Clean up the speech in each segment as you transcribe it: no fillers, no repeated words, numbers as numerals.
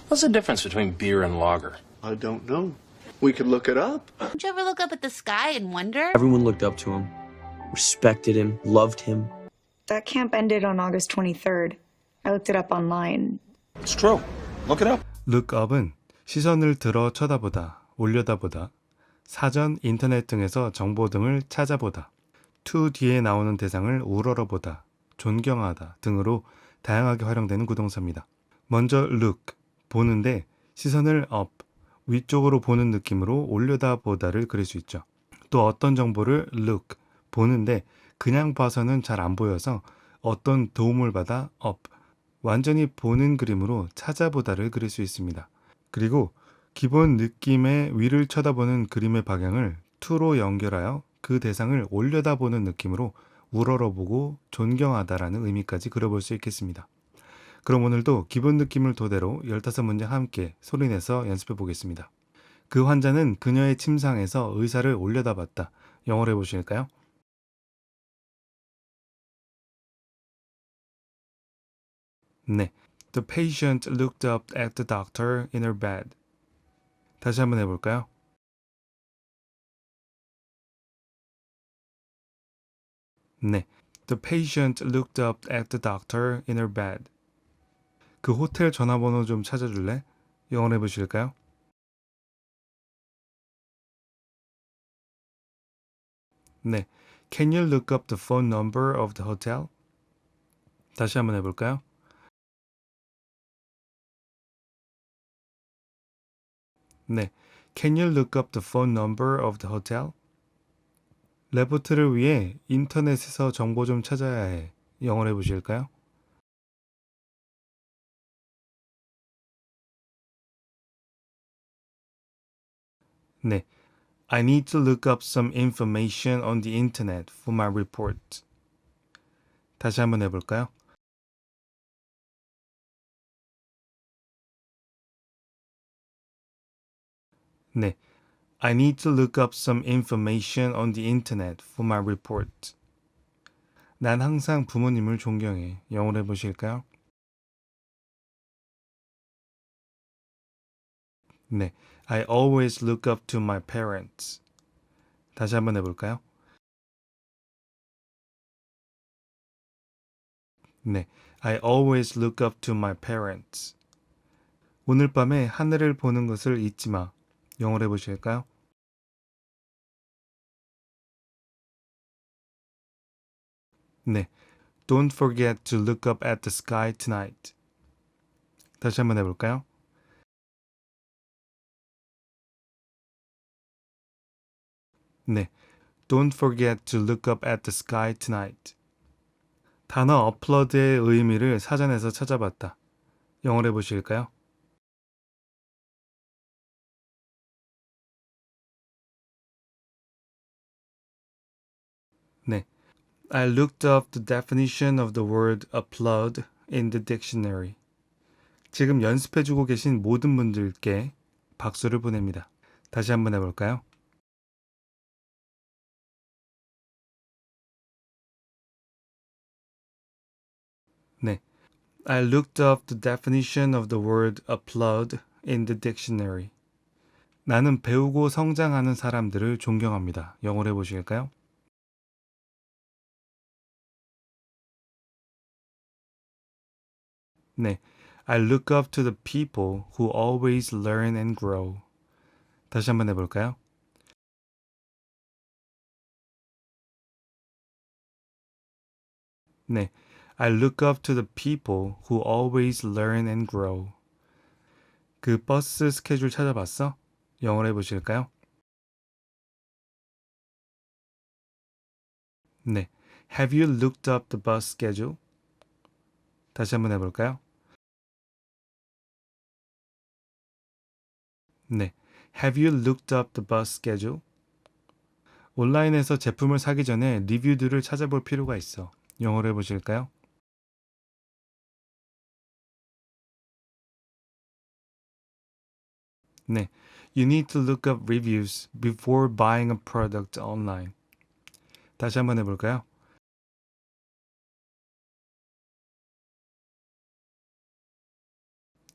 What's the difference between beer and lager? I don't know. We could look it up. Don't you ever look up at the sky and wonder? Everyone looked up to him, respected him, loved him. That camp ended on August 23rd. I looked it up online. It's true. Look it up. lookup은 시선을 들어 쳐다보다, 올려다보다, 사전, 인터넷 등에서 정보 등을 찾아보다, to 뒤에 나오는 대상을 우러러보다, 존경하다 등으로 다양하게 활용되는 구동사입니다. 먼저 look, 보는데 시선을 up, 위쪽으로 보는 느낌으로 올려다보다를 그릴 수 있죠. 또 어떤 정보를 look, 보는데 그냥 봐서는 잘 안 보여서 어떤 도움을 받아 up, 완전히 보는 그림으로 찾아보다를 그릴 수 있습니다. 그리고 기본 느낌의 위를 쳐다보는 그림의 방향을 to로 연결하여 그 대상을 올려다보는 느낌으로 우러러보고 존경하다라는 의미까지 그려볼 수 있겠습니다. 그럼 오늘도 기본 느낌을 토대로 15문제 함께 소리내서 연습해 보겠습니다. 그 환자는 그녀의 침상에서 의사를 올려다봤다. 영어로 해보실까요? 네. The patient looked up at the doctor in her bed. 다시 한번 해볼까요? 네. The patient looked up at the doctor in her bed. 그 호텔 전화번호 좀 찾아줄래? 영어로 해보실까요? 네. Can you look up the phone number of the hotel? 다시 한번 해볼까요? 네. Can you look up the phone number of the hotel? 레포트를 위해 인터넷에서 정보 좀 찾아야 해. 영어로 해보실까요? 네. I need to look up some information on the internet for my report. 다시 한번 해볼까요? 네. I need to look up some information on the internet for my report. 난 항상 부모님을 존경해. 영어로 해보실까요? 네. I always look up to my parents. 다시 한번 해볼까요? 네. I always look up to my parents. 오늘 밤에 하늘을 보는 것을 잊지 마. 영어로 해보실까요? 네. Don't forget to look up at the sky tonight. 다시 한번 해볼까요? 네. Don't forget to look up at the sky tonight. 단어 upload의 의미를 사전에서 찾아봤다. 영어로 해보실까요? 네. I looked up the definition of the word upload in the dictionary. 지금 연습해주고 계신 모든 분들께 박수를 보냅니다. 다시 한번 해볼까요? 네. I looked up the definition of the word upload in the dictionary. 나는 배우고 성장하는 사람들을 존경합니다. 영어로 해보실까요? 네. I look up to the people who always learn and grow. 다시 한번 해볼까요? 네. I look up to the people who always learn and grow. 그 버스 스케줄 찾아봤어? 영어로 해보실까요? 네. Have you looked up the bus schedule? 다시 한번 해볼까요? 네. Have you looked up the bus schedule? 온라인에서 제품을 사기 전에 리뷰들을 찾아볼 필요가 있어. 영어로 해보실까요? 네. You need to look up reviews before buying a product online. 다시 한번 해볼까요?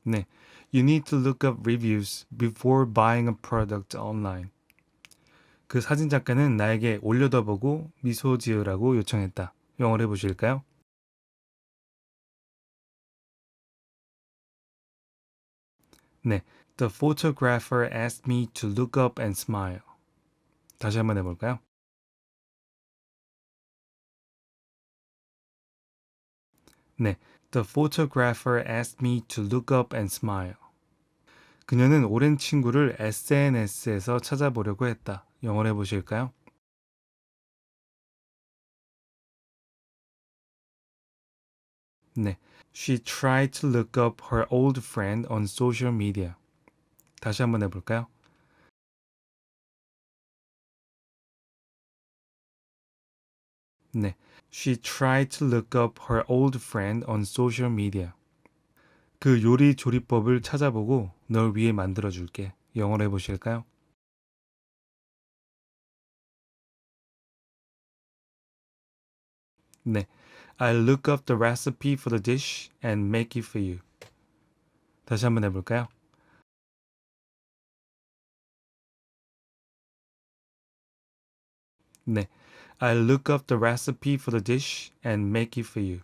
네, you need to look up reviews before buying a product online. 그 사진 작가는 나에게 올려다보고 미소 지으라고 요청했다. 영어로 해보실까요? 네, the photographer asked me to look up and smile. 다시 한번 해볼까요? 네, the photographer asked me to look up and smile. 그녀는 오랜 친구를 SNS에서 찾아보려고 했다. 영어로 해보실까요? 네, she tried to look up her old friend on social media. 다시 한번 해볼까요? 네, she tried to look up her old friend on social media. 그 요리 조리법을 찾아보고 널 위해 만들어줄게. 영어로 해보실까요? 네, I'll look up the recipe for the dish and make it for you. 다시 한번 해볼까요? 네, I'll look up the recipe for the dish and make it for you.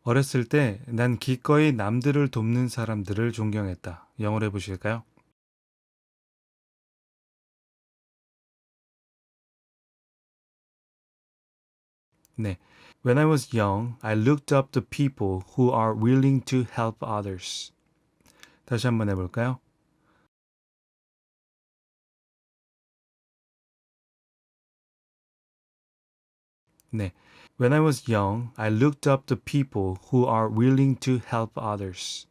어렸을 때 난 기꺼이 남들을 돕는 사람들을 존경했다. 영어로 해보실까요? 네, when I was young, I looked up the people who are willing to help others. 다시 한번 해볼까요? 네, when I was young, I looked up the people who are willing to help others.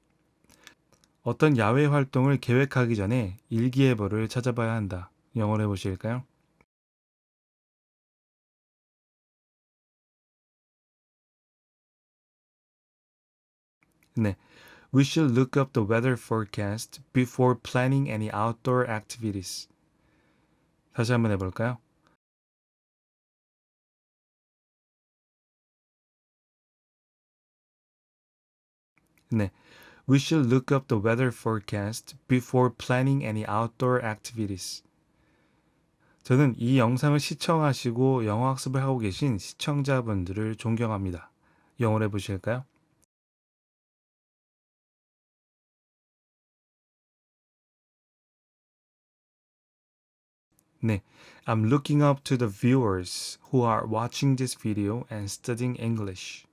어떤 야외 활동을 계획하기 전에 일기예보를 찾아봐야 한다. 영어로 해보실까요? 네, we should look up the weather forecast before planning any outdoor activities. 다시 한번 해볼까요? 네, we should look up the weather forecast before planning any outdoor activities. 저는 이 영상을 시청하시고 영어 학습을 하고 계신 시청자분들을 존경합니다. 영어로 해보실까요? 네, I'm looking up to the viewers who are watching this video and studying English.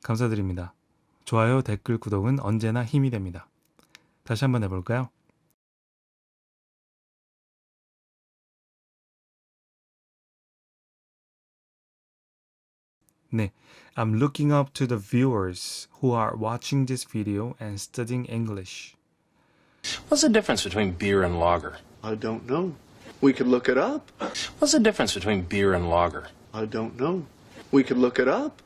감사드립니다. 좋아요, 댓글, 구독은 언제나 힘이 됩니다. 다시 한번 해볼까요? 네, I'm looking up to the viewers who are watching this video and studying English. What's the difference between beer and lager? I don't know. We could look it up. What's the difference between beer and lager? I don't know. We could look it up.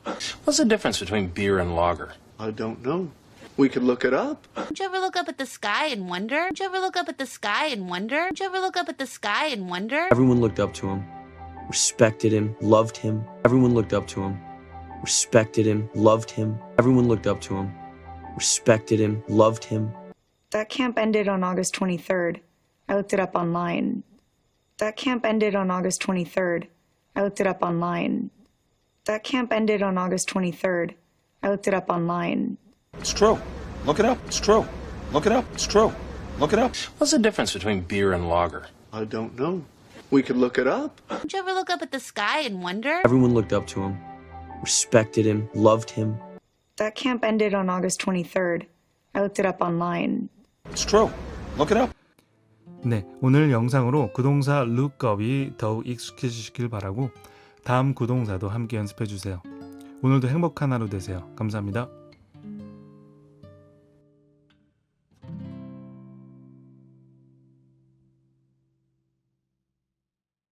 What's the difference between beer and lager? I don't know. We could look it up. Don't you ever look up at the sky and wonder? Don't you ever look up at the sky and wonder? Don't you ever look up at the sky and wonder? Everyone looked up to him, respected him, loved him. Everyone looked up to him, respected him, loved him. Everyone looked up to him, respected him, loved him. That camp ended on August 23rd. I looked it up online. That camp ended on August 23rd. I looked it up online. That camp ended on August 23rd. I looked it up online. It's true. Look it up. It's true. Look it up. It's true. Look it up. What's the difference between beer and lager? I don't know. We could look it up. Don't you ever look up at the sky and wonder? Everyone looked up to him, respected him, loved him. That camp ended on August 23rd. I looked it up online. It's true. Look it up. 네, 오늘 영상으로 구동사 look up이 더욱 익숙해지시길 바라고 다음 구동사도 함께 연습해 주세요. 오늘도 행복한 하루 되세요. 감사합니다.